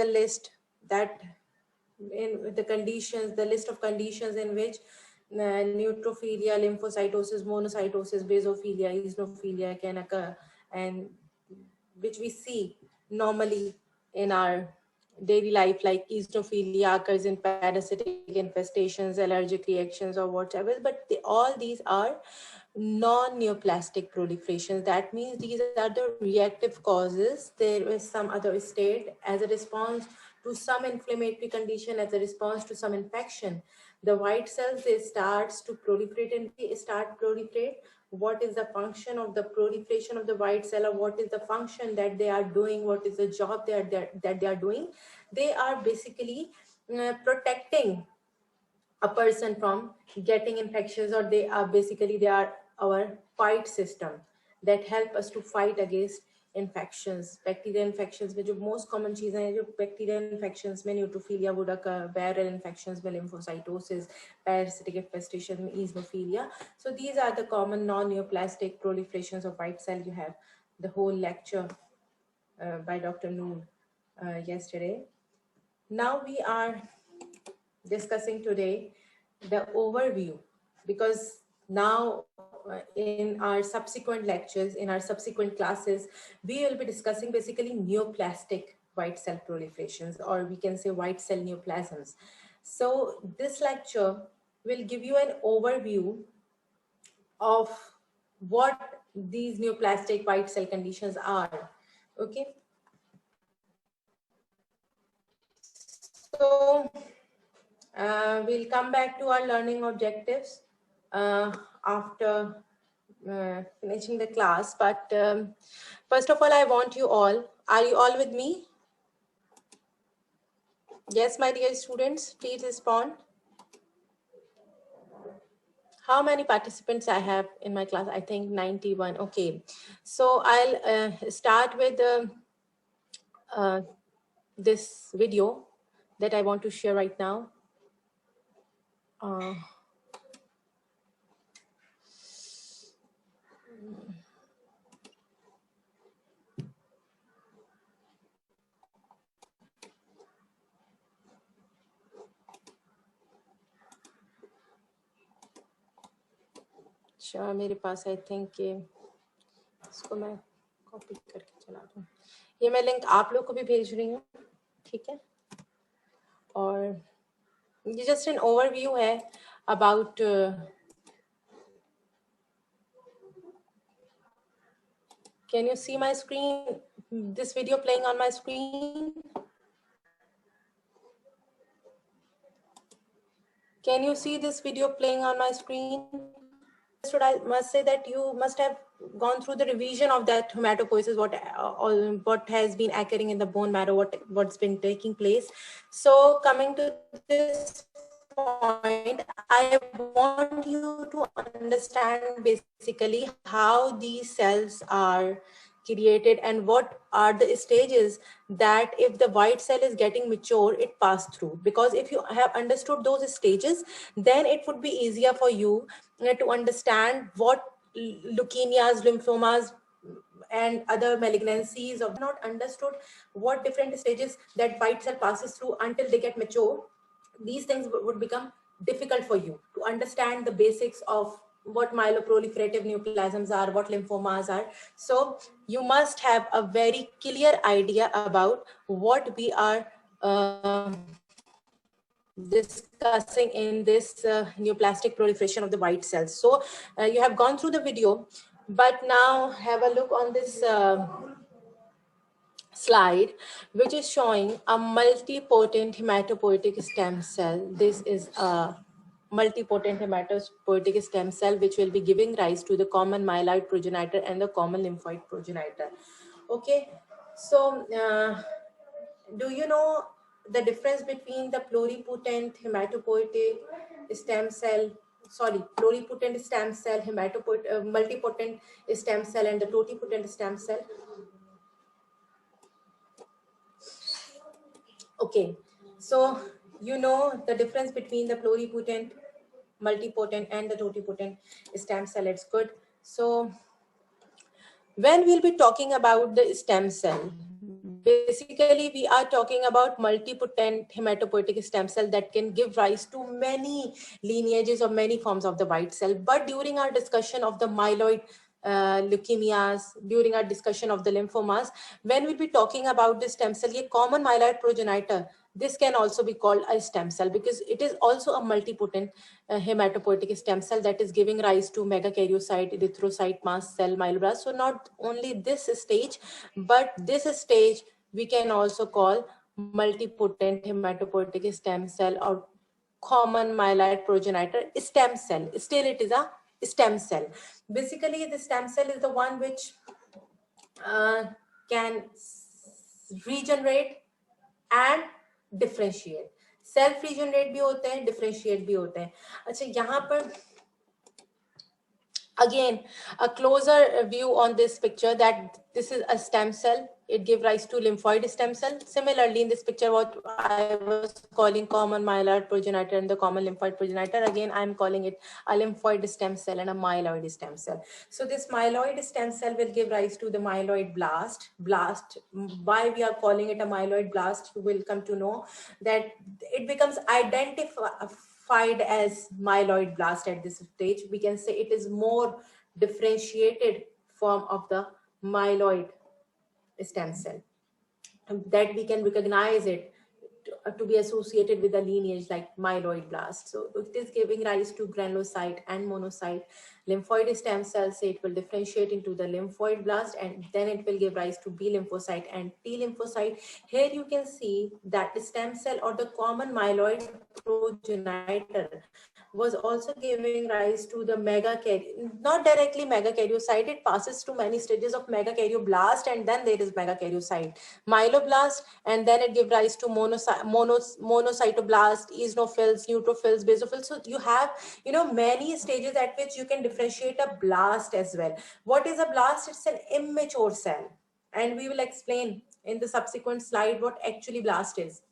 the list that in the conditions, the list of conditions in which neutrophilia, lymphocytosis, monocytosis, basophilia, eosinophilia can occur, and which we see normally in our daily life, like eosinophilia occurs in parasitic infestations, allergic reactions, or whatever. But all these are non-neoplastic proliferations. That means these are the reactive causes. There is some other state as a response to some inflammatory condition, as a response to some infection. The white cells, they starts to proliferate, and they start proliferate. What is the function of the proliferation of the white cell, or what is the function that they are doing, what is the job that they are doing? They are basically protecting a person from getting infections, or they are our fight system that help us to fight against infections. Bacterial infections में जो most common चीजें हैं, जो bacterial infections में neutrophilia would occur, viral infections में lymphocytosis, parasitic infestation में eosinophilia. So these are the common non-neoplastic proliferations of white cell. You have the whole lecture by Dr. Noor yesterday. Now we are discussing today the overview, because now in our subsequent lectures, in our subsequent classes, we will be discussing basically neoplastic white cell proliferations, or we can say white cell neoplasms. So this lecture will give you an overview of what these neoplastic white cell conditions are. Okay. So we'll come back to our learning objectives after finishing the class. But first of all, I want you all, are you all with me? Yes, my dear students, please respond. How many participants I have in my class? I think 91. Okay. So I'll start with this video that I want to share right now. अच्छा मेरे पास I think ये इसको मैं copy करके चला दूँ. ये मैं लिंक आप लोग को भी भेज रही हूँ, ठीक है? और ये जस्ट एन ओवरव्यू है about can you see my screen, this video playing on my screen? Can you see this video playing on my screen? So I must say that you must have gone through the revision of that hematopoiesis, what has been occurring in the bone marrow, what's been taking place. So coming to this point, I want you to understand basically how these cells are created and what are the stages that if the white cell is getting mature, it passes through. Because if you have understood those stages, then it would be easier for you to understand what leukemias, lymphomas, and other malignancies of not understood what different stages that white cell passes through until they get mature. These things would become difficult for you to understand the basics of what myeloproliferative neoplasms are, what lymphomas are. So you must have a very clear idea about what we are discussing in this neoplastic proliferation of the white cells. So you have gone through the video, but now have a look on this slide, which is showing a multipotent hematopoietic stem cell. This is a multipotent hematopoietic stem cell, which will be giving rise to the common myeloid progenitor and the common lymphoid progenitor. Okay, so do you know the difference between the pluripotent hematopoietic stem cell, pluripotent stem cell, multipotent stem cell, and the totipotent stem cell? Okay, so you know the difference between the pluripotent, multipotent, and the totipotent stem cell. It's good. So when we'll be talking about the stem cell, Basically, we are talking about multipotent hematopoietic stem cell that can give rise to many lineages or many forms of the white cell. But during our discussion of the myeloid leukemias, during our discussion of the lymphomas, when we'll be talking about the stem cell, a common myeloid progenitor, this can also be called a stem cell because it is also a multipotent hematopoietic stem cell that is giving rise to megakaryocyte, erythrocyte, mast cell, myeloblast. So not only this stage, but this stage we can also call multipotent hematopoietic stem cell or common myeloid progenitor stem cell. Still, it is a stem cell. Basically, the stem cell is the one which uh, can regenerate and differentiate. Self regenerate भी होते हैं, differentiate भी होते हैं. अच्छा, यहाँ पर again a closer view on this picture, that this is a stem cell. It gives rise to lymphoid stem cell. Similarly, in this picture, what I was calling common myeloid progenitor and the common lymphoid progenitor, again I am calling it a lymphoid stem cell and a myeloid stem cell. So this myeloid stem cell will give rise to the myeloid blast. Why we are calling it a myeloid blast, you will come to know that it becomes identified as myeloid blast at this stage. We can say it is more differentiated form of the myeloid stem cell, that we can recognize it to be associated with a lineage like myeloid blast. So it is giving rise to granulocyte and monocyte. Lymphoid stem cells, say it will differentiate into the lymphoid blast, and then it will give rise to B lymphocyte and T lymphocyte. Here you can see that the stem cell or the common myeloid progenitor was also giving rise to the not directly megakaryocyte. It passes through many stages of megakaryoblast, and then there is megakaryocyte, myeloblast, and then it gives rise to monocytoblast, eosinophils, neutrophils, basophils. So you have, many stages at which you can differentiate a blast as well. What is a blast? It's an immature cell, and we will explain in the subsequent slide what actually blast is.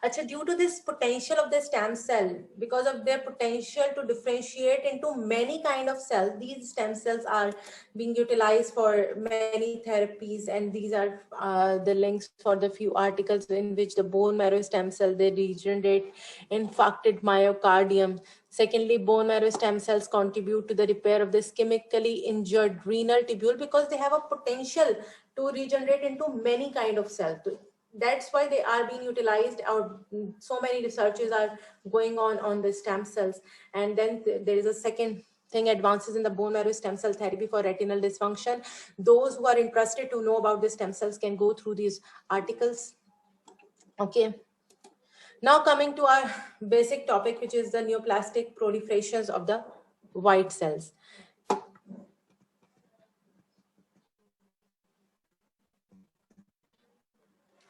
Achha, due to this potential of the stem cell, because of their potential to differentiate into many kind of cells, these stem cells are being utilized for many therapies, and these are the links for the few articles in which the bone marrow stem cell, they regenerate infarcted myocardium. Secondly, bone marrow stem cells contribute to the repair of the ischemically injured renal tubule because they have a potential to regenerate into many kind of cells. That's why they are being utilized, or so many researches are going on the stem cells. And then there is a second thing, advances in the bone marrow stem cell therapy for retinal dysfunction. Those who are interested to know about the stem cells can go through these articles. Okay. Now coming to our basic topic, which is the neoplastic proliferations of the white cells.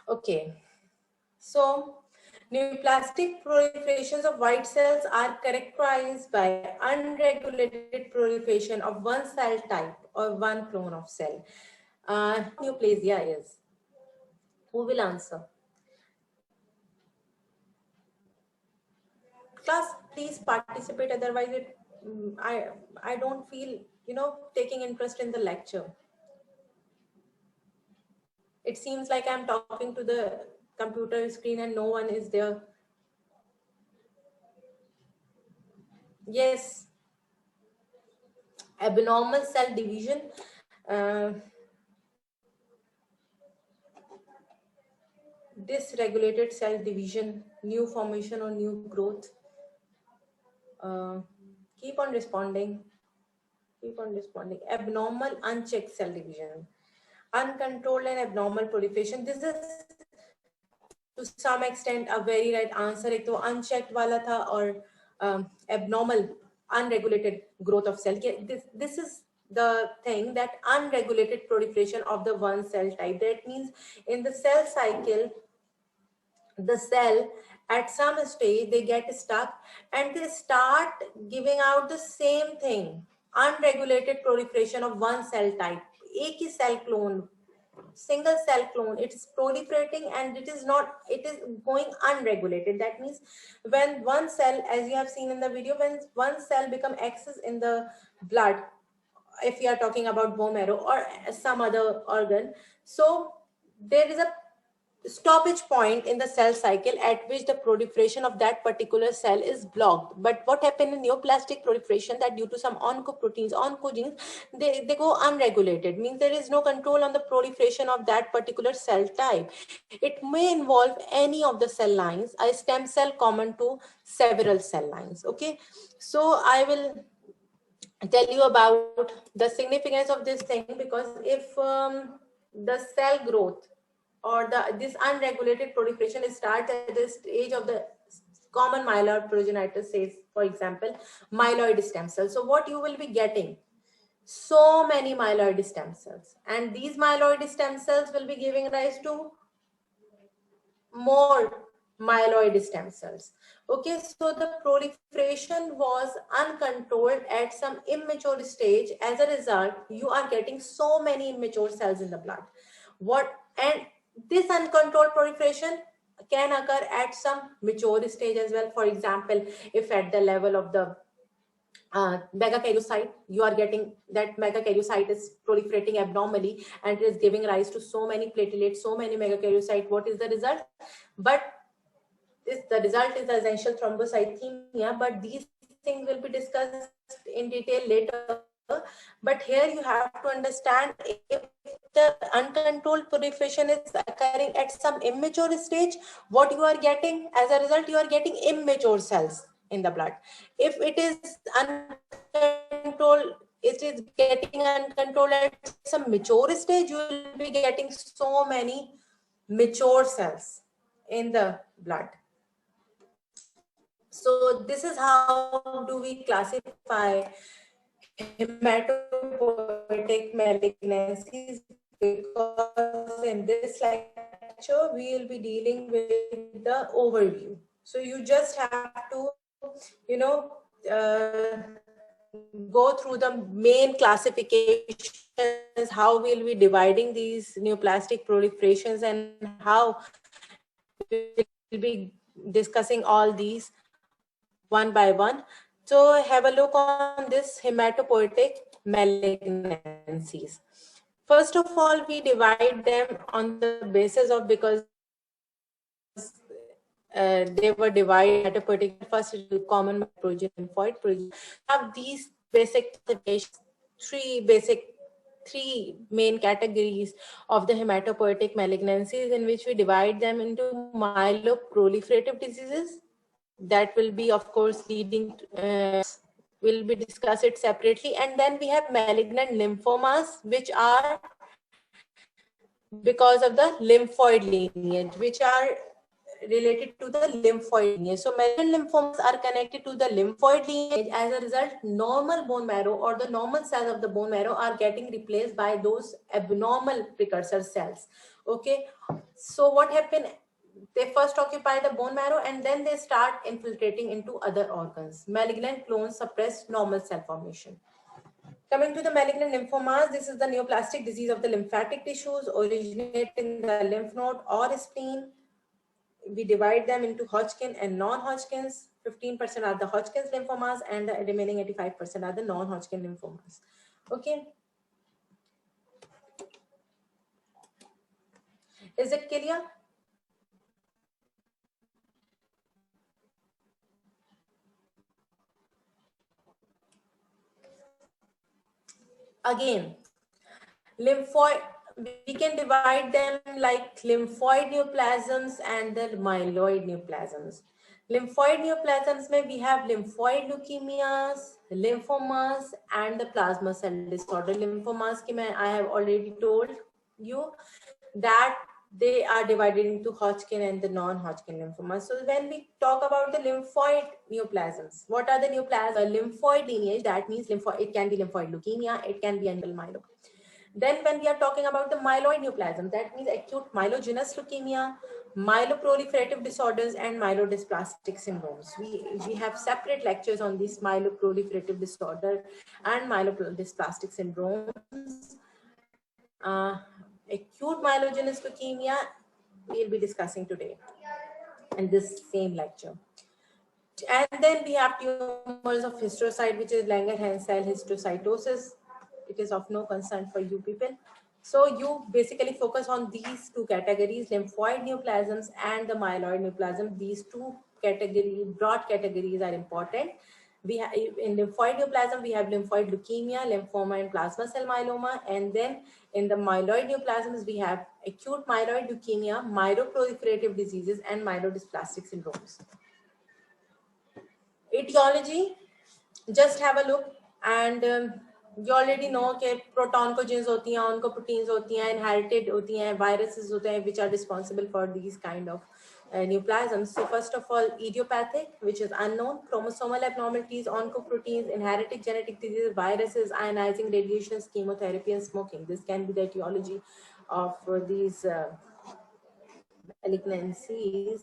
Okay. So neoplastic proliferations of white cells are characterized by unregulated proliferation of one cell type or one clone of cell. Neoplasia is. Who will answer? Class, please participate. Otherwise, I don't feel taking interest in the lecture. It seems like I'm talking to the computer screen and no one is there. Yes. Abnormal cell division. Dysregulated cell division, new formation or new growth. Keep on responding. Keep on responding. Abnormal unchecked cell division. Uncontrolled and abnormal proliferation. This is to some extent a very right answer. एक तो unchecked वाला था और abnormal unregulated growth of cell. This is the thing, that unregulated proliferation of the one cell type. That means in the cell cycle, the cell at some stage they get stuck and they start giving out the same thing, unregulated proliferation of one cell type. एक ही cell clone, single cell clone, it is proliferating and it is going unregulated. That means when one cell, as you have seen in the video, when one cell become excess in the blood, if we are talking about bone marrow or some other organ, so there is a stoppage point in the cell cycle at which the proliferation of that particular cell is blocked. But what happened in neoplastic proliferation, that due to some oncoproteins, oncogenes, they go unregulated, means there is no control on the proliferation of that particular cell type. It may involve any of the cell lines, a stem cell common to several cell lines. Okay, so I will tell you about the significance of this thing, because if the cell growth or this unregulated proliferation starts at the stage of the common myeloid progenitor, says for example myeloid stem cells, so what you will be getting, so many myeloid stem cells, and these myeloid stem cells will be giving rise to more myeloid stem cells. Okay, so the proliferation was uncontrolled at some immature stage. As a result, you are getting so many immature cells in the blood. And this uncontrolled proliferation can occur at some mature stage as well. For example, if at the level of the megakaryocyte, you are getting that megakaryocyte is proliferating abnormally and it is giving rise to so many platelets, so many megakaryocyte. What is the result? But the result is the essential thrombocythemia, but these things will be discussed in detail later. But here you have to understand, if the uncontrolled proliferation is occurring at some immature stage, what you are getting as a result, you are getting immature cells in the blood. If it is uncontrolled, it is getting uncontrolled at some mature stage, you will be getting so many mature cells in the blood. So this is how do we classify hematopoietic malignancies, because in this lecture we will be dealing with the overview. So you just have to, go through the main classifications, how we'll be dividing these neoplastic proliferations and how we'll be discussing all these one by one. So have a look on this hematopoietic malignancies. First of all, we divide them on the basis of, because they were divided hematopoietic, first common protein, lymphoid protein. Have these basic three main categories of the hematopoietic malignancies, in which we divide them into myeloproliferative diseases, that will be of course leading we'll be discuss it separately, and then we have malignant lymphomas, which are because of the lymphoid lineage, which are related to the lymphoid lineage. So malignant lymphomas are connected to the lymphoid lineage. As a result, normal bone marrow or the normal cells of the bone marrow are getting replaced by those abnormal precursor cells. Okay, so what happened? They first occupy the bone marrow and then they start infiltrating into other organs. Malignant clones suppress normal cell formation. Coming to the malignant lymphomas, this is the neoplastic disease of the lymphatic tissues, originate in the lymph node or spleen. We divide them into Hodgkin and non-Hodgkins. 15% are the Hodgkin's lymphomas and the remaining 85% are the non-Hodgkin lymphomas. Okay. Is it clear? Again, lymphoid, we can divide them like lymphoid neoplasms and the myeloid neoplasms. Lymphoid neoplasms may we have lymphoid leukemias, lymphomas, and the plasma cell disorder. Lymphomas, I have already told you that they are divided into Hodgkin and the non-Hodgkin lymphomas. So when we talk about the lymphoid neoplasms, what are the neoplasms? A lymphoid lineage, that means lymphoid, it can be lymphoid leukemia, it can be myeloma. Then when we are talking about the myeloid neoplasm, that means acute myelogenous leukemia, myeloproliferative disorders, and myelodysplastic syndromes. We have separate lectures on this myeloproliferative disorder and myelodysplastic syndromes. Acute myelogenous leukemia we'll be discussing today in this same lecture. And then we have tumors of histiocyte, which is Langerhans cell histiocytosis. It is of no concern for you people. So you basically focus on these two categories, lymphoid neoplasms and the myeloid neoplasm. These two broad categories are important. We have in lymphoid neoplasm, we have lymphoid leukemia, lymphoma, and plasma cell myeloma. And then in the myeloid neoplasms, we have acute myeloid leukemia, myeloproliferative diseases, and myelodysplastic syndromes. Etiology, just have a look, and you already know कि proton को genes होती हैं, उनको proteins होती हैं, inherited होती हैं, viruses होते हैं, which are responsible for these kind of neoplasms. So first of all, idiopathic, which is unknown, chromosomal abnormalities, oncoproteins, inherited genetic diseases, viruses, ionizing radiations, chemotherapy, and smoking. This can be the etiology of these malignancies.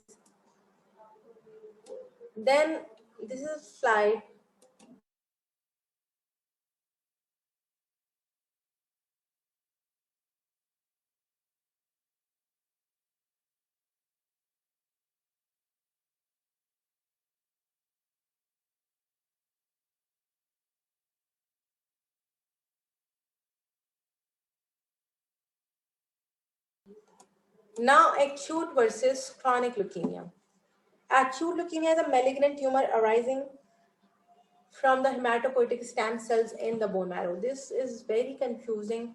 Then this is a slide. Now, acute versus chronic leukemia. Acute leukemia is a malignant tumor arising from the hematopoietic stem cells in the bone marrow. This is very confusing,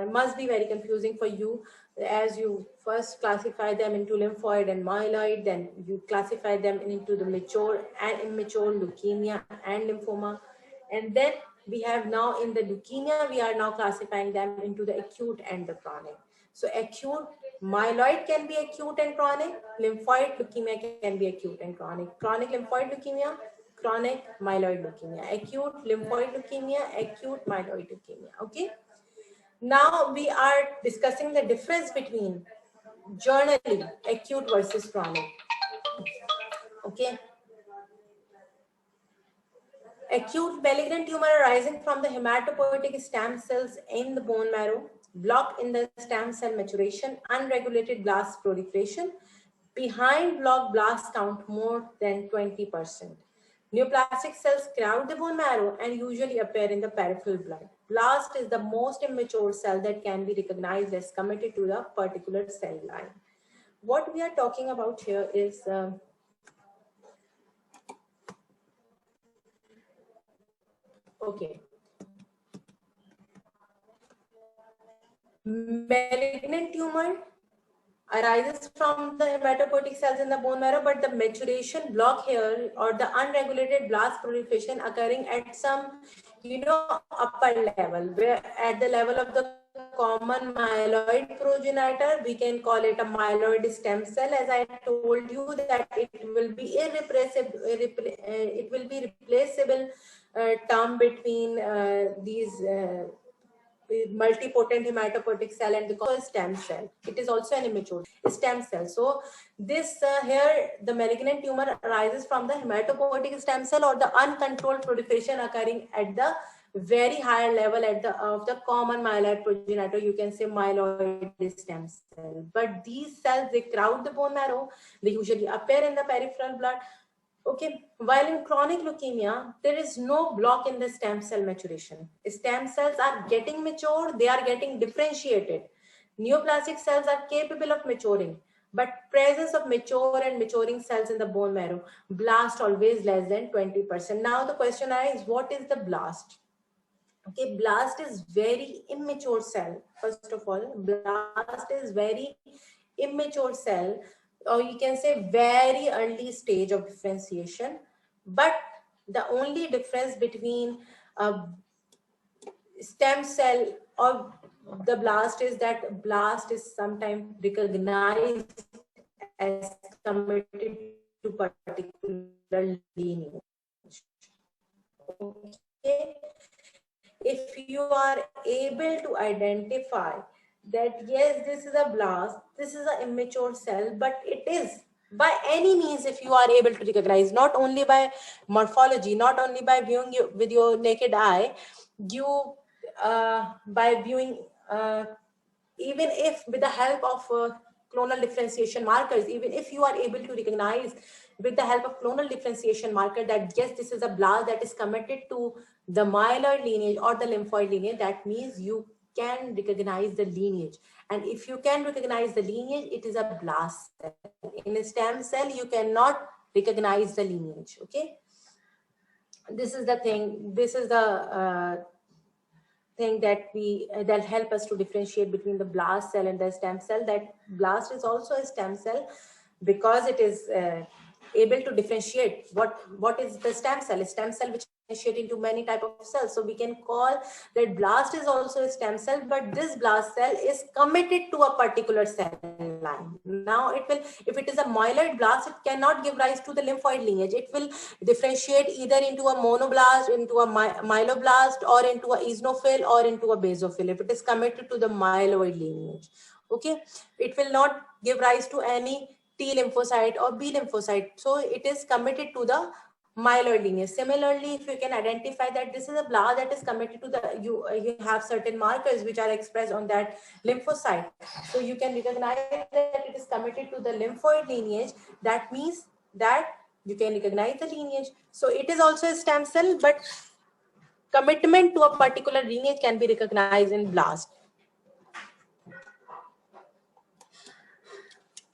must be very confusing for you, as you first classify them into lymphoid and myeloid, then you classify them into the mature and immature leukemia and lymphoma. And then we have now in the leukemia, we are now classifying them into the acute and the chronic. So acute myeloid can be acute and chronic, lymphoid leukemia can be acute and chronic, chronic lymphoid leukemia, chronic myeloid leukemia, acute lymphoid leukemia, acute myeloid leukemia. Okay. Now we are discussing the difference between generally acute versus chronic. Okay. Acute malignant tumor arising from the hematopoietic stem cells in the bone marrow, block in the stem cell maturation, unregulated blast proliferation, behind block blast count more than 20%. Neoplastic cells crowd the bone marrow and usually appear in the peripheral blood. Blast is the most immature cell that can be recognized as committed to the particular cell line. What we are talking about here is okay. Malignant tumor arises from the hematopoietic cells in the bone marrow, but the maturation block here or the unregulated blast proliferation occurring at some, upper level, where at the level of the common myeloid progenitor, we can call it a myeloid stem cell. As I told you that it will be replaceable term between these multipotent hematopoietic cell and the stem cell. It is also an immature stem cell. So this here the malignant tumor arises from the hematopoietic stem cell or the uncontrolled proliferation occurring at the very higher level of the common myeloid progenitor. You can say myeloid stem cell. But these cells, they crowd the bone marrow. They usually appear in the peripheral blood. Okay, while in chronic leukemia, there is no block in the stem cell maturation. Stem cells are getting mature, they are getting differentiated. Neoplastic cells are capable of maturing, but presence of mature and maturing cells in the bone marrow, blast always less than 20%. Now the question is, what is the blast? Okay, blast is very immature cell. First of all, blast is very immature cell, or you can say very early stage of differentiation. But the only difference between a stem cell or the blast is that blast is sometimes recognized as committed to particular lineage. Okay. If you are able to identify that yes, this is a blast, this is an immature cell, but it is by any means, if you are able to recognize, not only by morphology, not only by viewing you with your naked eye, you by viewing even if with the help of clonal differentiation markers, even if you are able to recognize with the help of clonal differentiation marker that yes, this is a blast that is committed to the myeloid lineage or the lymphoid lineage, that means you can recognize the lineage. And if you can recognize the lineage, it is a blast cell. In a stem cell, you cannot recognize the lineage. Okay. This is the thing. This is the thing that that help us to differentiate between the blast cell and the stem cell. That blast is also a stem cell because it is able to differentiate what is the stem cell. A stem cell which differentiate into many type of cells. So we can call that blast is also a stem cell, but this blast cell is committed to a particular cell line. Now it will, if it is a myeloid blast, it cannot give rise to the lymphoid lineage. It will differentiate either into a monoblast, into a myeloblast, or into a eosinophil, or into a basophil if it is committed to the myeloid lineage. Okay, it will not give rise to any T lymphocyte or B lymphocyte. So it is committed to the myeloid lineage. Similarly, if you can identify that this is a blast that is committed to the, you have certain markers which are expressed on that lymphocyte. So you can recognize that it is committed to the lymphoid lineage. That means that you can recognize the lineage. So it is also a stem cell, but commitment to a particular lineage can be recognized in blast.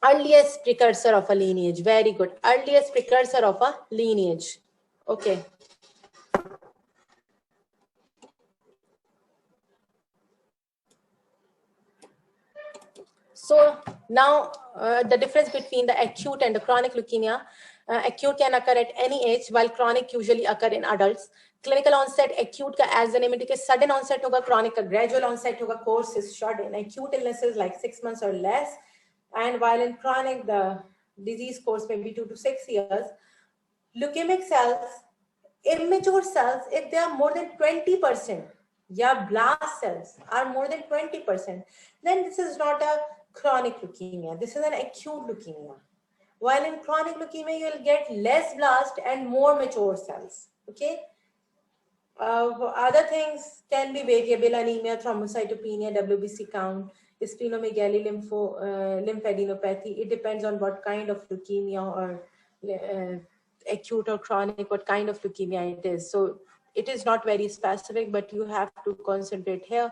Earliest precursor of a lineage. Very good. Earliest precursor of a lineage. Okay. So now the difference between the acute and the chronic leukemia. Acute can occur at any age, while chronic usually occur in adults. Clinical onset, acute का as the name indicates, sudden onset होगा, chronic का gradual onset होगा, course is short. In acute illnesses like 6 months or less, and while in chronic the disease course may be 2 to 6 years. Leukemic cells, immature cells, if they are more than 20%, yeah, blast cells are more than 20%, then this is not a chronic leukemia. This is an acute leukemia. While in chronic leukemia, you will get less blast and more mature cells. Okay. Other things can be variable: anemia, thrombocytopenia, WBC count, splenomegaly, lymphadenopathy. It depends on what kind of leukemia, or acute or chronic, what kind of leukemia it is. So it is not very specific, but you have to concentrate here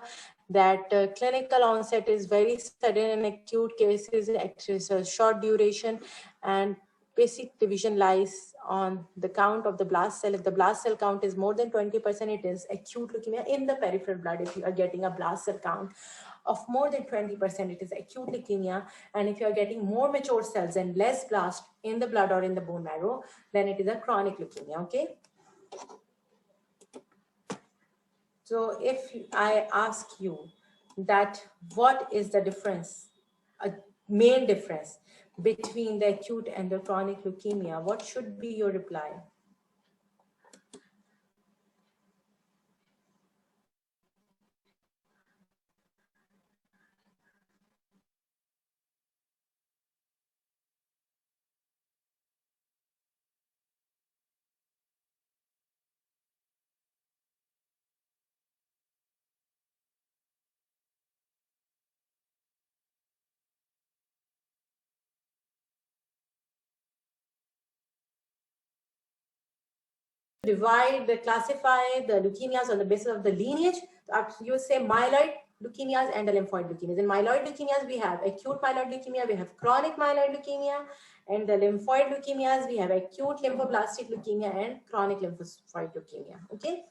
that clinical onset is very sudden. In acute cases, it is a short duration, and basic division lies on the count of the blast cell. If the blast cell count is more than 20%, it is acute leukemia in the peripheral blood. If you are getting a blast cell count of more than 20%, it is acute leukemia. And if you are getting more mature cells and less blast in the blood or in the bone marrow, then it is a chronic leukemia. Okay. So if I ask you that what is the difference, a main difference between the acute and the chronic leukemia, what should be your reply? Divide, classify the leukemias on the basis of the lineage. You say myeloid leukemias and the lymphoid leukemias. In myeloid leukemias, we have acute myeloid leukemia, we have chronic myeloid leukemia, and the lymphoid leukemias, we have acute lymphoblastic leukemia and chronic lymphocyte leukemia. Okay.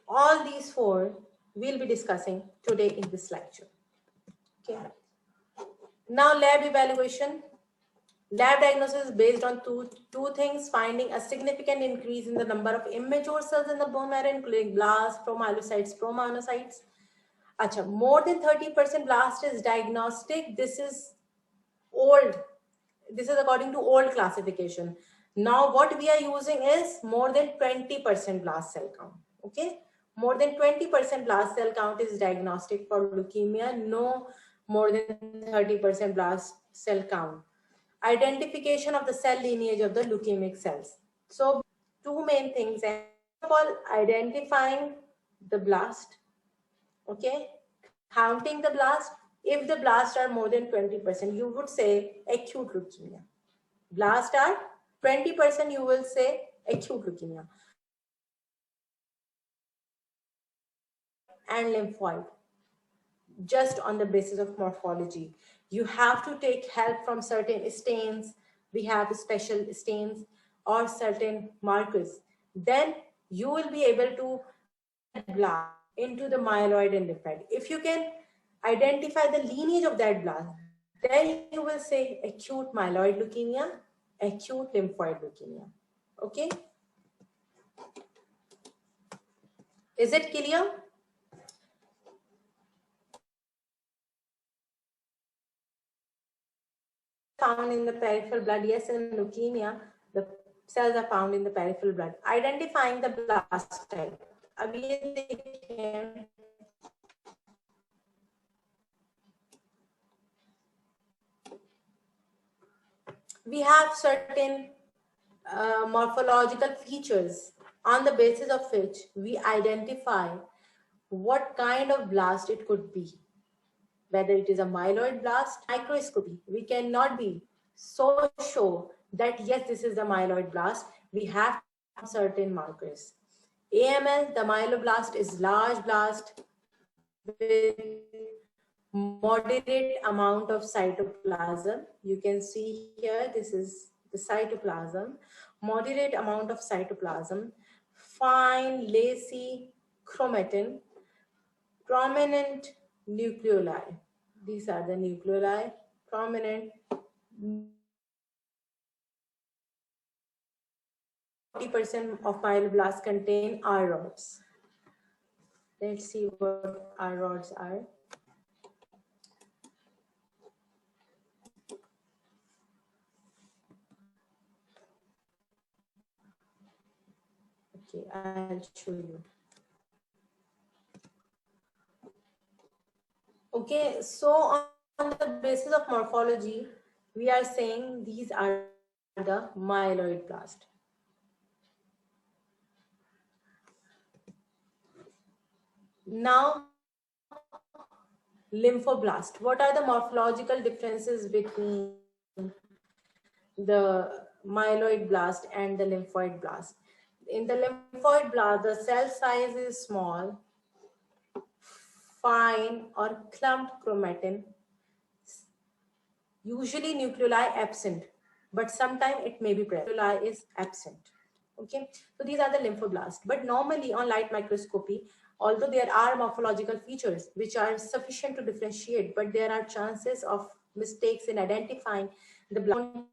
All these four we'll be discussing today in this lecture. Okay. Now lab evaluation. Lab diagnosis is based on two things: finding a significant increase in the number of immature cells in the bone marrow, including blasts, promyelocytes, promonocytes. Acha, more than 30% blast is diagnostic. This is old. This is according to old classification. Now what we are using is more than 20% blast cell count. Okay, more than 20% blast cell count is diagnostic for leukemia. No more than 30% blast cell count. Identification of the cell lineage of the leukemic cells. So two main things. First of all, identifying the blast. Okay, counting the blast. If the blasts are more than 20%, you would say acute leukemia. Blast are 20%, you will say acute leukemia. and lymphoid, just on the basis of morphology. You have to take help from certain stains. We have special stains or certain markers. Then you will be able to blast into the myeloid and lymphoid. If you can identify the lineage of that blast, then you will say acute myeloid leukemia, acute lymphoid leukemia. Okay? Is it clear? Found in the peripheral blood, yes, in leukemia, the cells are found in the peripheral blood. Identifying the blast type. We have certain morphological features on the basis of which we identify what kind of blast it could be. Whether it is a myeloid blast, microscopy, we cannot be so sure that yes, this is the myeloid blast. We have certain markers. AML, the myeloblast, is large blast with moderate amount of cytoplasm. You can see here, this is the cytoplasm, moderate amount of cytoplasm, fine lacy chromatin, prominent nucleoli. These are the nucleoli, prominent. 40% of myeloblasts contain R rods. Let's see what R rods are. Okay, I'll show you. Okay, so on the basis of morphology, we are saying these are the myeloid blast. Now, lymphoblast. What are the morphological differences between the myeloid blast and the lymphoid blast? In the lymphoid blast, the cell size is small, fine or clumped chromatin, usually nucleoli absent, but sometimes it may be present. Nucleoli is absent. Okay, so these are the lymphoblasts. But normally on light microscopy, although there are morphological features which are sufficient to differentiate, but there are chances of mistakes in identifying the blood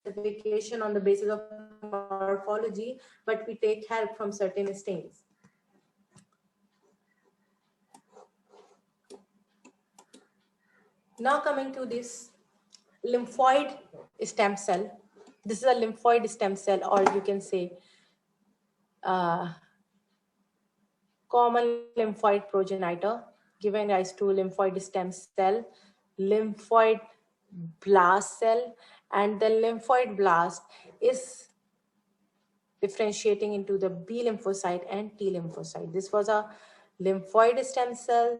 classification on the basis of morphology, but we take help from certain stains. Now coming to this lymphoid stem cell. This is a lymphoid stem cell, or you can say common lymphoid progenitor, giving rise to lymphoid stem cell, lymphoid blast cell, and the lymphoid blast is differentiating into the B lymphocyte and T lymphocyte. This was a lymphoid stem cell,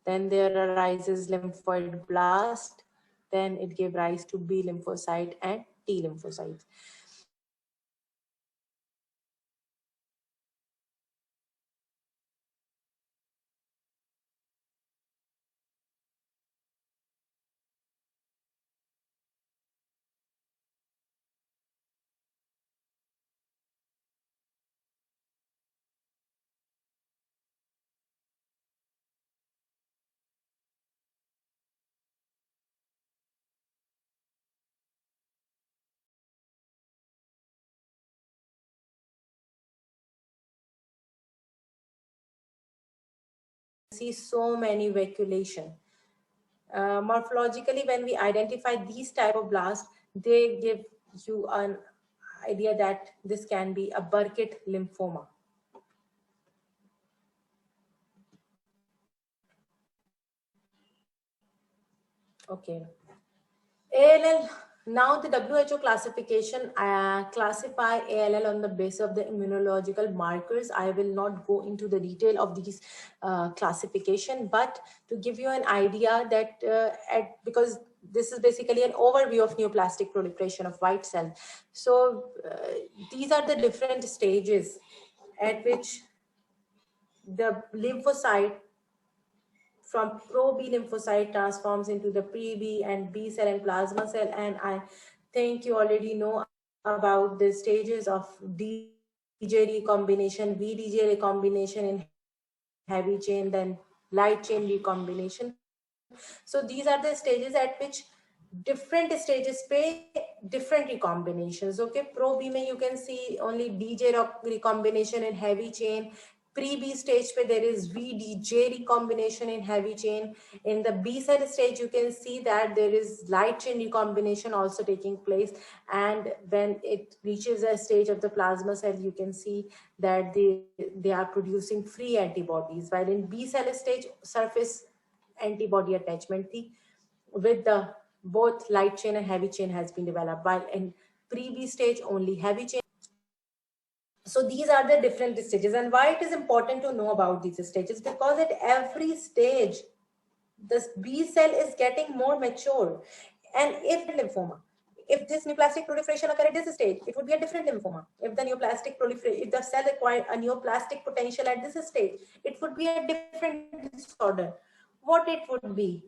then there arises lymphoid blast, then it gave rise to B lymphocyte and T lymphocytes. See so many vacuolation. Morphologically, when we identify these type of blasts, they give you an idea that this can be a Burkitt lymphoma. Okay. ALL, now the WHO classification classify ALL on the basis of the immunological markers. I will not go into the detail of these classification, but to give you an idea that because this is basically an overview of neoplastic proliferation of white cell. So these are the different stages at which the lymphocyte from pro-B lymphocyte transforms into the pre-B and B cell and plasma cell. And I think you already know about the stages of DJ recombination, VDJ recombination in heavy chain, then light chain recombination. So these are the stages at which different stages pay different recombinations. Okay, pro B mein you can see only DJ recombination in heavy chain. Pre-B stage pe there is VDJ recombination in heavy chain. In the B cell stage, you can see that there is light chain recombination also taking place. And when it reaches a stage of the plasma cell, you can see that they are producing free antibodies. While in B cell stage, surface antibody attachment with the both light chain and heavy chain has been developed, while in pre-B stage only heavy chain. So these are the different stages. And why it is important to know about these stages? Because at every stage the B cell is getting more mature. And if lymphoma, if this neoplastic proliferation occur at this stage, it would be a different lymphoma. If the neoplastic proliferation, if the cell acquired a neoplastic potential at this stage, it would be a different disorder. What it would be?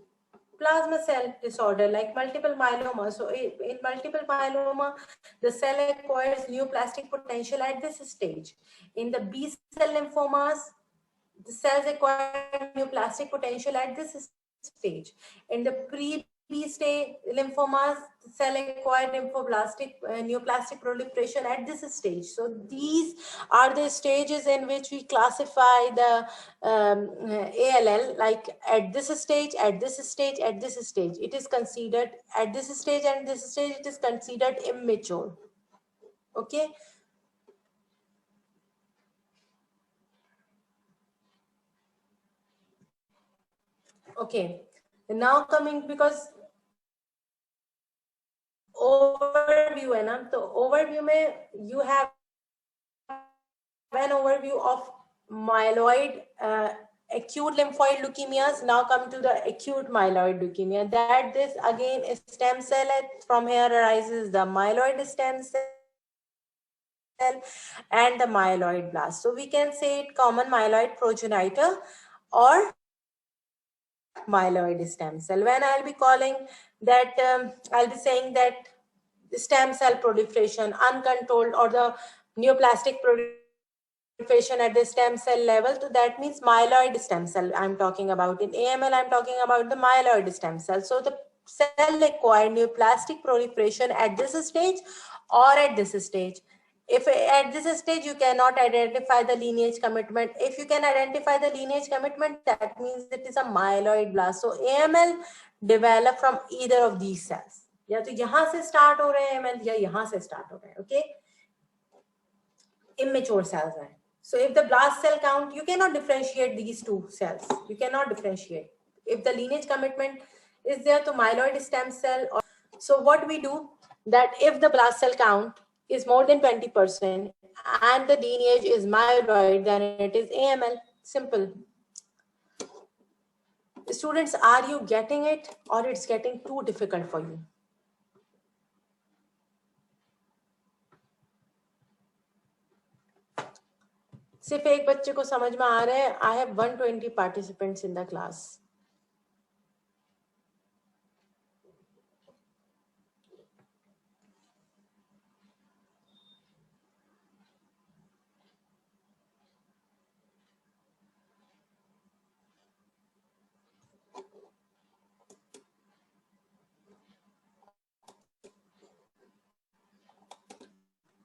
Plasma cell disorder like multiple myeloma. So in multiple myeloma, the cell acquires neoplastic potential at this stage. In the B cell lymphomas, the cells acquire neoplastic potential at this stage. In the pre-B stage lymphomas, the cell acquire neoplastic proliferation at this stage. So these are the stages in which we classify the ALL, like at this stage, at this stage, at this stage. It is considered at this stage and this stage, it is considered immature. Okay. Okay. Now coming, because overview है ना, तो overview में you have an overview of myeloid acute lymphoid leukemias. Now come to the acute myeloid leukemia. That this again is stem cell. From here arises the myeloid stem cell and the myeloid blast. So we can say it common myeloid progenitor or myeloid stem cell. When I'll be calling that, I'll be saying that the stem cell proliferation, uncontrolled, or the neoplastic proliferation at the stem cell level. So that means myeloid stem cell I'm talking about. In AML, I'm talking about the myeloid stem cell. So the cell acquired neoplastic proliferation at this stage or at this stage. If at this stage you cannot identify the lineage commitment, if you can identify the lineage commitment, that means it is a myeloid blast. So AML develop from either of these cells. या तो यहाँ से start हो रहे हैं AML या यहाँ से start हो रहे हैं. Okay, immature cells हैं. So if the blast cell count, you cannot differentiate these two cells. You cannot differentiate. If the lineage commitment is there to myeloid stem cell, or so what we do, that if the blast cell count is more than 20% and the lineage is myeloid, then it is AML. Simple. Students, are you getting it or it's getting too difficult for you? सिर्फ एक बच्चे को समझ में आ रहा है. I have 120 participants in the class.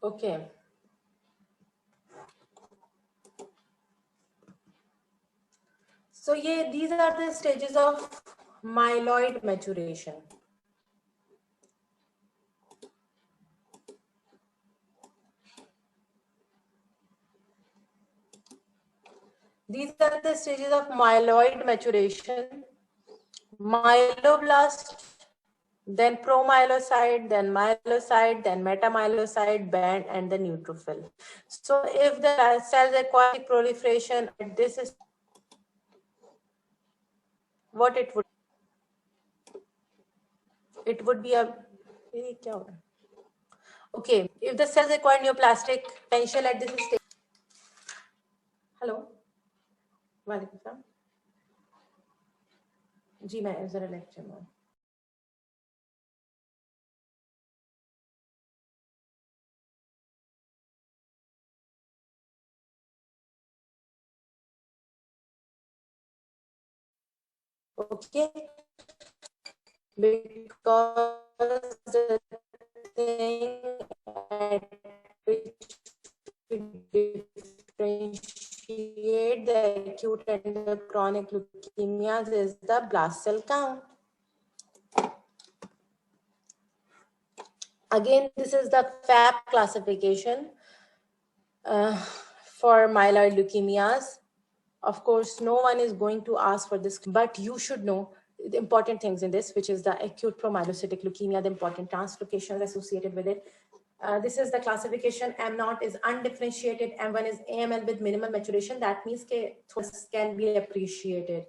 Okay. So yeah, these are the stages of myeloid maturation. These are the stages of myeloid maturation. Myeloblast, then promyelocyte, then myelocyte, then metamyelocyte, band, and the neutrophil. So if the cells acquire proliferation at this is what it would be a okay. If the cells acquire neoplastic potential at this stage, hello. जी मैं जरा lecture में okay, because the thing at which we differentiate the acute and the chronic leukemias is the blast cell count. Again, this is the FAP classification for myeloid leukemias. Of course, no one is going to ask for this, but you should know the important things in this, which is the acute promyelocytic leukemia, the important translocations associated with it. This is the classification. M0 is undifferentiated. M1 is AML with minimal maturation. That means can be appreciated.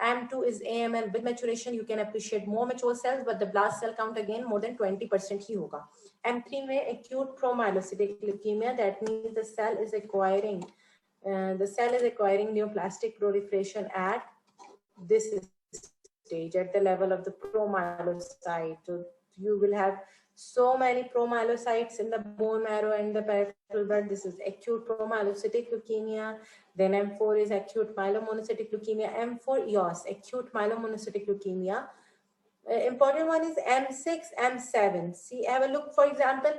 M2 is AML with maturation. You can appreciate more mature cells, but the blast cell count again more than 20% ही होगा. M3 में acute promyelocytic leukemia. That means the cell is acquiring neoplastic proliferation at this stage, at the level of the promyelocyte. So you will have so many promyelocytes in the bone marrow and the peripheral blood. This is acute promyelocytic leukemia. Then M4 is acute myelomonocytic leukemia. M4 EOS, acute myelomonocytic leukemia. Important one is M6, M7. See, have a look, for example,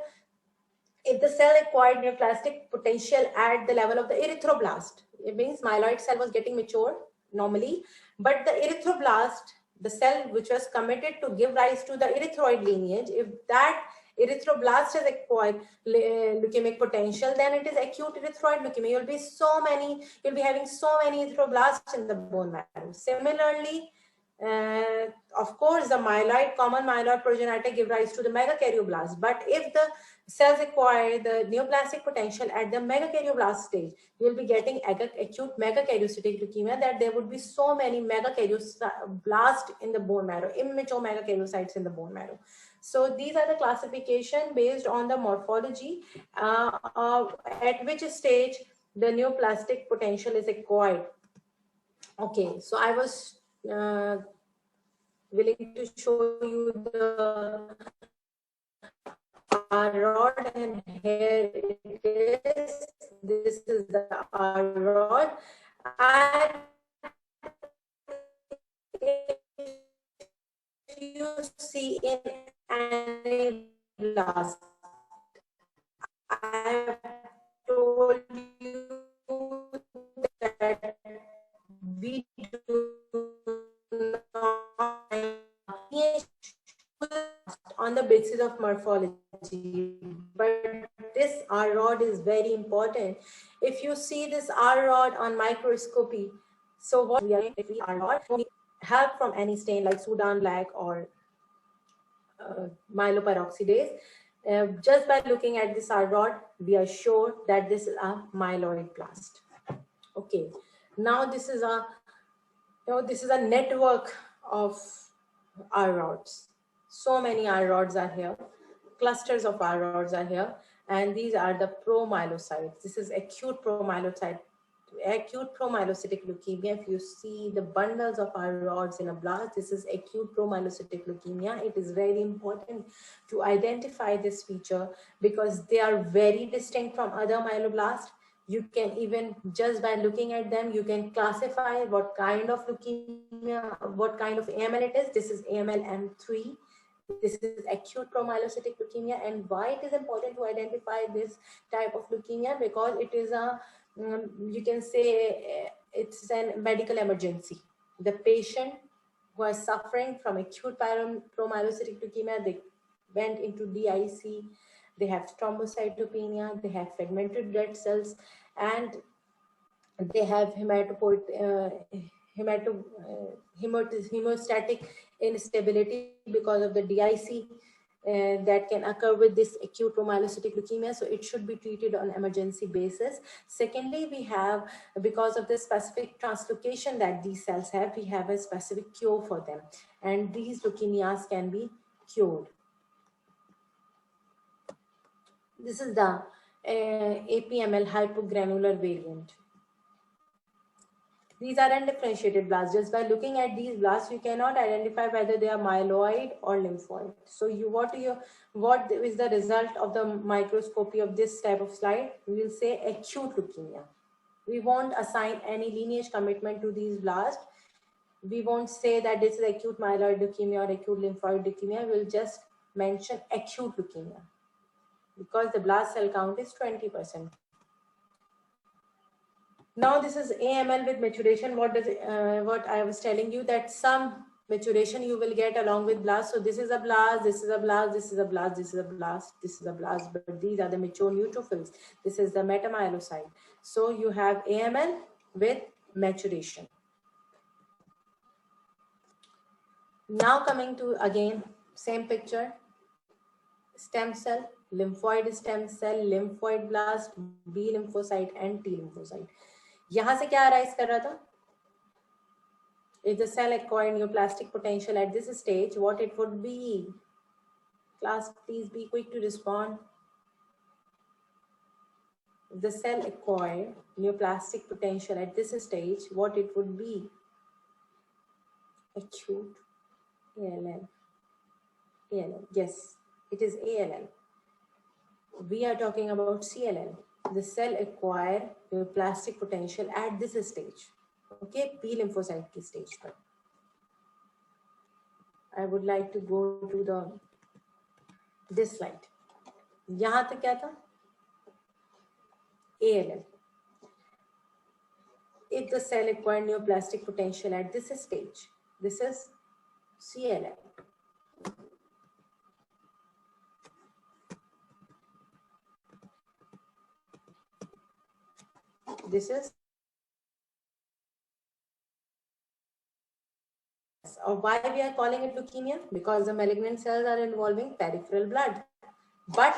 if the cell acquired neoplastic potential at the level of the erythroblast, it means myeloid cell was getting mature normally, but the erythroblast, the cell which was committed to give rise to the erythroid lineage, if that erythroblast has acquired leukemic potential, then it is acute erythroid leukemia. You'll be having so many erythroblasts in the bone marrow. Similarly, of course, the common myeloid progenitor give rise to the megakaryoblast. But if the cells acquire the neoplastic potential at the megakaryoblast stage, you will be getting acute megakaryocytic leukemia, that there would be so many megakaryoblast in the bone marrow, immature megakaryocytes in the bone marrow. So these are the classification based on the morphology, at which stage the neoplastic potential is acquired. Okay, so I was willing to show you the rod, and here it is. This is the rod. And if you see in anablast, I have told you that we do not on the basis of morphology, but this R rod is very important. If you see this R rod on microscopy, so what we are doing, if we R rod, we help from any stain like Sudan black or myeloperoxidase. Just by looking at this R rod, we are sure that this is a myeloid blast. Okay, now this is a network of R rods. So many R rods are here, clusters of R rods are here, and these are the promyelocytes. This is acute promyelocytic leukemia. If you see the bundles of R rods in a blast, this is acute promyelocytic leukemia. It is very important to identify this feature because they are very distinct from other myeloblasts. You can even, just by looking at them, you can classify what kind of leukemia, what kind of AML it is. This is AML M3. This is acute promyelocytic leukemia. And why it is important to identify this type of leukemia? Because it is you can say it's a medical emergency. The patient who is suffering from acute promyelocytic leukemia, they went into DIC, they have thrombocytopenia, they have fragmented red cells, and they have hemostatic instability because of the DIC that can occur with this acute promyelocytic leukemia. So it should be treated on emergency basis. Secondly, we have, because of the specific translocation that these cells have, we have a specific cure for them. And these leukemias can be cured. This is the APML hypogranular variant. These are undifferentiated blasts. Just by looking at these blasts, you cannot identify whether they are myeloid or lymphoid. So what is the result of the microscopy of this type of slide? We will say acute leukemia. We won't assign any lineage commitment to these blasts. We won't say that this is acute myeloid leukemia or acute lymphoid leukemia. We'll just mention acute leukemia because the blast cell count is 20%. Now this is AML with maturation. What I was telling you, that some maturation you will get along with blast. So this is a blast, this is a blast, this is a blast, this is a blast, this is a blast. But these are the mature neutrophils. This is the metamyelocyte. So you have AML with maturation. Now coming to again same picture. Stem cell, lymphoid stem cell, lymphoid blast, B lymphocyte and T lymphocyte. यहाँ से क्या arise कर रहा था? If the cell acquired neoplastic potential at this stage, what it would be? Class, please be quick to respond. If the cell acquired neoplastic potential at this stage, what it would be? Acute ALL. ALL. Yes, it is ALL. We are talking about CLL. The cell acquired neoplastic potential at this stage. Okay, B lymphocyte की stage पर. I would like to go to this slide. यहाँ तक क्या था? ALL. If the cell acquired neoplastic potential at this stage, this is CLL. This is, or why we are calling it leukemia? Because the malignant cells are involving peripheral blood. But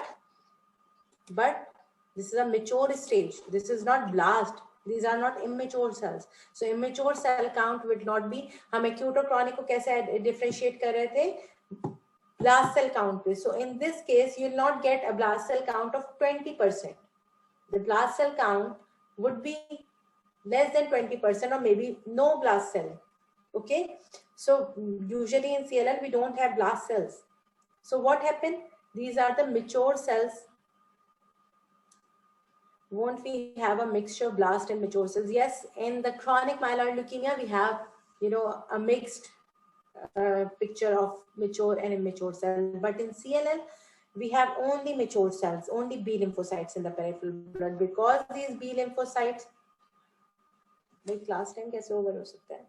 this is a mature stage. This is not blast. These are not immature cells. So immature cell count would not be. हम acute और chronic को कैसे differentiate कर रहे थे? Blast cell count पे. So in this case, you will not get a blast cell count of 20%. The blast cell count would be less than 20% or maybe no blast cell. Okay. So usually in CLL, we don't have blast cells. So what happened? These are the mature cells. Won't we have a mixture of blast and mature cells? Yes, in the chronic myeloid leukemia, we have, a mixed picture of mature and immature cells. But in CLL, we have only mature cells, only B lymphocytes in the peripheral blood, because these B lymphocytes, the class time कैसे over हो सकता है?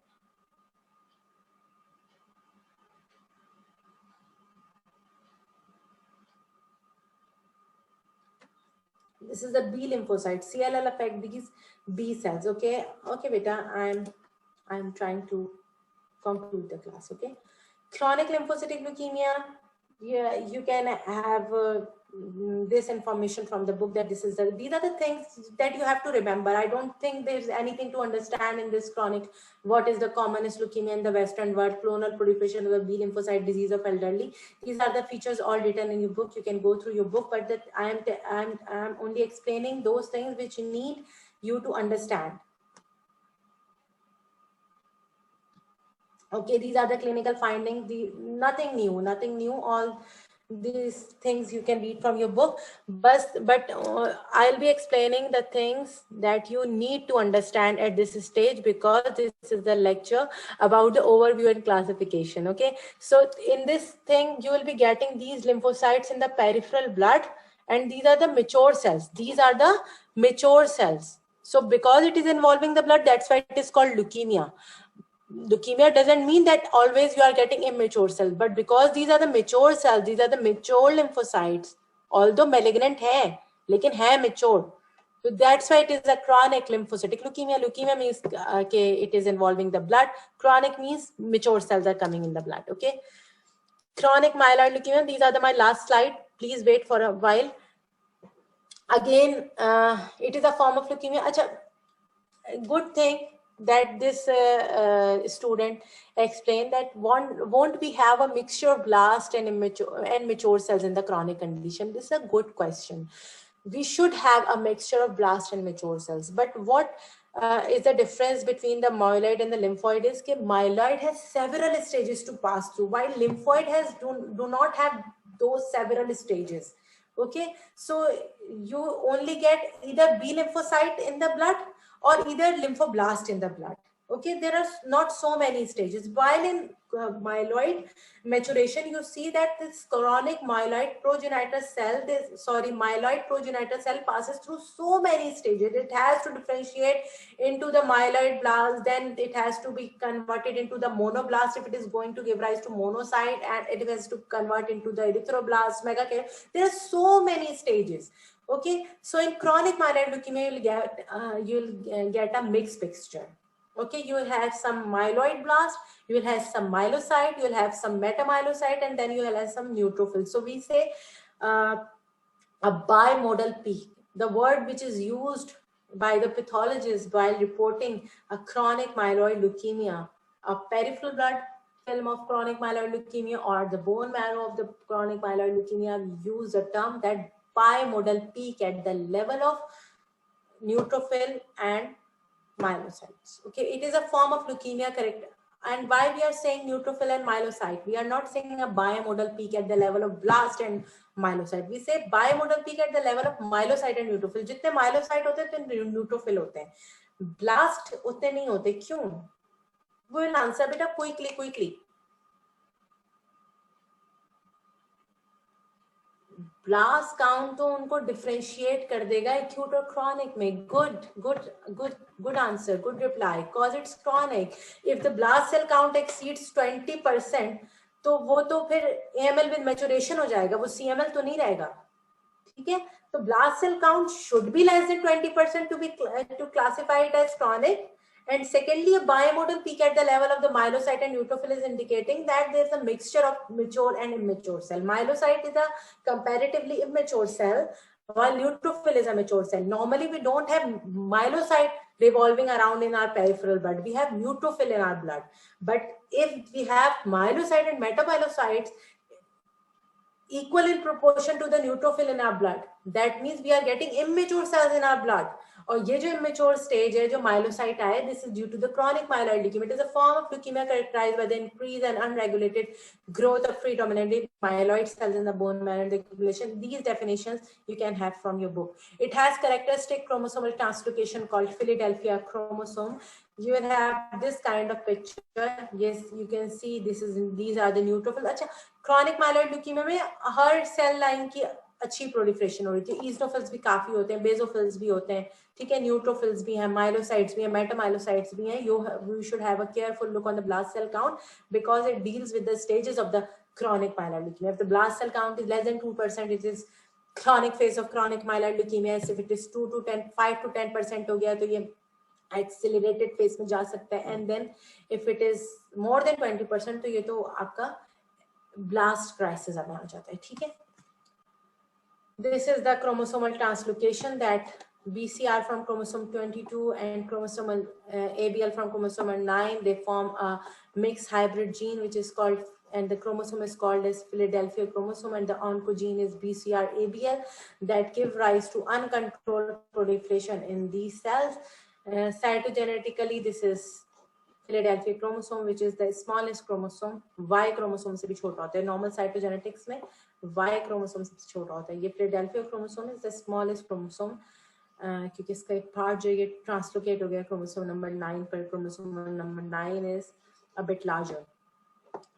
This is the B lymphocyte. CLL affect these B cells. Okay, beta. I'm trying to conclude the class. Okay, chronic lymphocytic leukemia. Yeah, you can have this information from the book that these are the things that you have to remember. I don't think there's anything to understand in this chronic. What is the commonest leukemia in the Western world? Clonal proliferation of the B lymphocyte disease of elderly. These are the features all written in your book. You can go through your book, but that I'm only explaining those things which need you to understand. Okay, these are the clinical findings. Nothing new. All these things you can read from your book. But I'll be explaining the things that you need to understand at this stage, because this is the lecture about the overview and classification. Okay, so in this thing, you will be getting these lymphocytes in the peripheral blood, and these are the mature cells. These are the mature cells. So because it is involving the blood, that's why it is called leukemia. Leukemia doesn't mean that always you are getting immature cells, but because these are the mature cells, these are the mature lymphocytes, although malignant hai, lekin hai mature. So that's why it is a chronic lymphocytic leukemia. Leukemia means it is involving the blood. Chronic means mature cells are coming in the blood. Okay. Chronic myeloid leukemia. These are my last slide. Please wait for a while. Again, it is a form of leukemia. Achha, good thing that this student explained that won't we have a mixture of blast and mature cells in the chronic condition? This is a good question. We should have a mixture of blast and mature cells, but what is the difference between the myeloid and the lymphoid is that myeloid has several stages to pass through, while lymphoid do not have those several stages. Okay, so you only get either B lymphocyte in the blood or either lymphoblast in the blood. Okay, there are not so many stages. While in myeloid maturation, you see that this chronic myeloid progenitor cell, myeloid progenitor cell passes through so many stages. It has to differentiate into the myeloid blast, then it has to be converted into the monoblast if it is going to give rise to monocyte, and it has to convert into the erythroblast, megakaryocyte. There are so many stages. Okay, so in chronic myeloid leukemia, you'll get a mixed picture. Okay, you will have some myeloid blast, you will have some myelocyte, you will have some metamyelocyte, and then you will have some neutrophils. So we say a bimodal peak, the word which is used by the pathologist while reporting a chronic myeloid leukemia, a peripheral blood film of chronic myeloid leukemia or the bone marrow of the chronic myeloid leukemia, use a term that bimodal peak at the level of neutrophil and myelocytes. Okay, it is a form of leukemia, correct? And why we are saying neutrophil and myelocyte? We are not saying a bimodal peak at the level of blast and myelocyte. We say bimodal peak at the level of myelocyte and neutrophil. जितने myelocyte होते हैं उतने neutrophil होते हैं. Blast उतने नहीं होते. क्यों? We will answer बेटा quickly. ब्लास्ट काउंट तो उनको डिफरेंशिएट कर देगा एक्यूट और क्रॉनिक में. Good answer, good reply, cause it's chronic. If the blast cell count exceeds 20%, तो वो तो फिर एएमएल विद मैच्योरेशन हो जाएगा, वो सीएमएल तो नहीं रहेगा. ठीक है, तो blast cell count should be less than 20% to classify it as chronic. And secondly, a bimodal peak at the level of the myelocyte and neutrophil is indicating that there's a mixture of mature and immature cell. Myelocyte is a comparatively immature cell, while neutrophil is a mature cell. Normally, we don't have myelocyte revolving around in our peripheral blood. We have neutrophil in our blood. But if we have myelocyte and metamyelocytes equal in proportion to the neutrophil in our blood, that means we are getting immature cells in our blood. और ये जो immature stage है, जो myelocyte आए, this is due to the chronic myeloid leukemia. It is a form of leukemia characterized by the increased and unregulated growth of predominantly myeloid cells in the bone marrow and the circulation. These definitions you can have from your book. It has characteristic chromosomal translocation called Philadelphia chromosome. You will have this kind of picture. Yes, you can see these are the neutrophils. अच्छा, chronic myeloid leukemia में हर cell line की अच्छी proliferation हो रही थी. ईजनोफिल्स भी काफी होते हैं, बेजोफिल्स भी होते हैं, ठीक है, न्यूट्रोफिल्स भी हैं, माइलोसाइट्स भी हैं, मेटामाइलोसाइट्स भी हैं. You should have a careful look on the blast cell count because it deals with the stages of the chronic myeloid leukemia. If the blast cell count is less than 2%, it is chronic phase of chronic myeloid leukemia. If it is 5 to 10% हो गया तो ये accelerated phase में जा सकता है. And then if it is more than 20% तो ये तो आपका blast crisis में आ जाता है. ठीक है, this is the chromosomal translocation that BCR from chromosome 22 and chromosomal ABL from chromosome 9, they form a mixed hybrid gene which is called, and the chromosome is called as Philadelphia chromosome, and the oncogene is BCR ABL that give rise to uncontrolled proliferation in these cells. Cytogenetically, this is Philadelphia chromosome, which is the smallest chromosome. Y chromosome से भी छोटा होता है. Normal cytogenetics में Y chromosome सबसे छोटा होता है. ये Philadelphia chromosome is the smallest chromosome, क्योंकि इसका एक part जो ये translocate हो गया chromosome number 9 पर. Chromosome number 9 is a bit larger.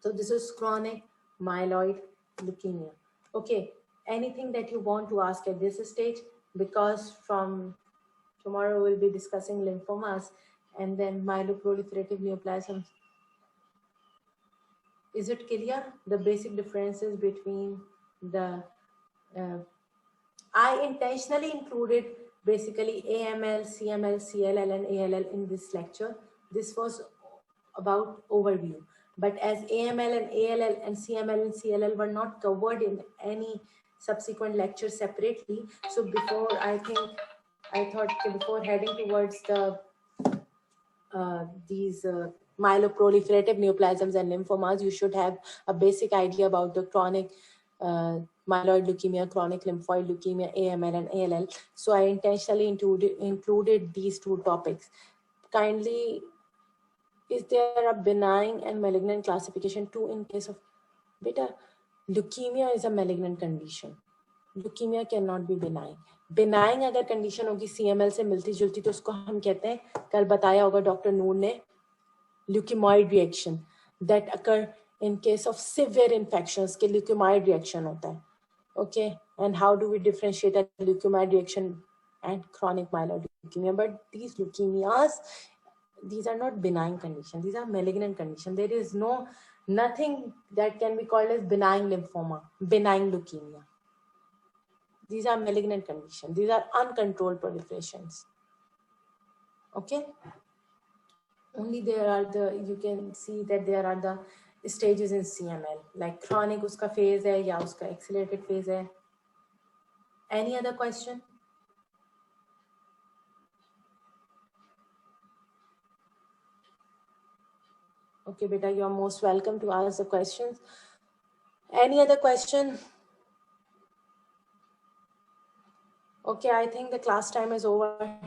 So this is chronic myeloid leukemia. Okay, anything that you want to ask at this stage? Because from tomorrow we'll be discussing lymphomas and then myeloproliferative neoplasms. Is it clear? The basic differences between the... I intentionally included basically AML, CML, CLL and ALL in this lecture. This was about overview. But as AML and ALL and CML and CLL were not covered in any subsequent lecture separately, so before I thought before heading towards the these myeloproliferative neoplasms and lymphomas, you should have a basic idea about the chronic myeloid leukemia, chronic lymphoid leukemia, AML and ALL. So I intentionally included these two topics. Kindly, is there a benign and malignant classification too in case of beta? Leukemia is a malignant condition. Leukemia cannot be benign. Benign अगर condition होगी CML से मिलती जुलती तो उसको हम कहते हैं, कल बताया होगा डॉक्टर नूर ने, leukemioid reaction that occur in case of severe infections के leukemioid reaction होता है. Okay, and how do we differentiate a leukemioid reaction and chronic myeloid leukemia? But these leukemias, these are not benign conditions. These are malignant conditions. There is nothing that can be called as benign lymphoma, benign leukemia. These are malignant conditions. These are uncontrolled proliferations. Okay. Only there are you can see that there are the stages in CML, like chronic uska phase hai ya uska accelerated phase hai. Any other question? Okay, beta, you are most welcome to ask the questions. Any other question? Okay, I think the class time is over.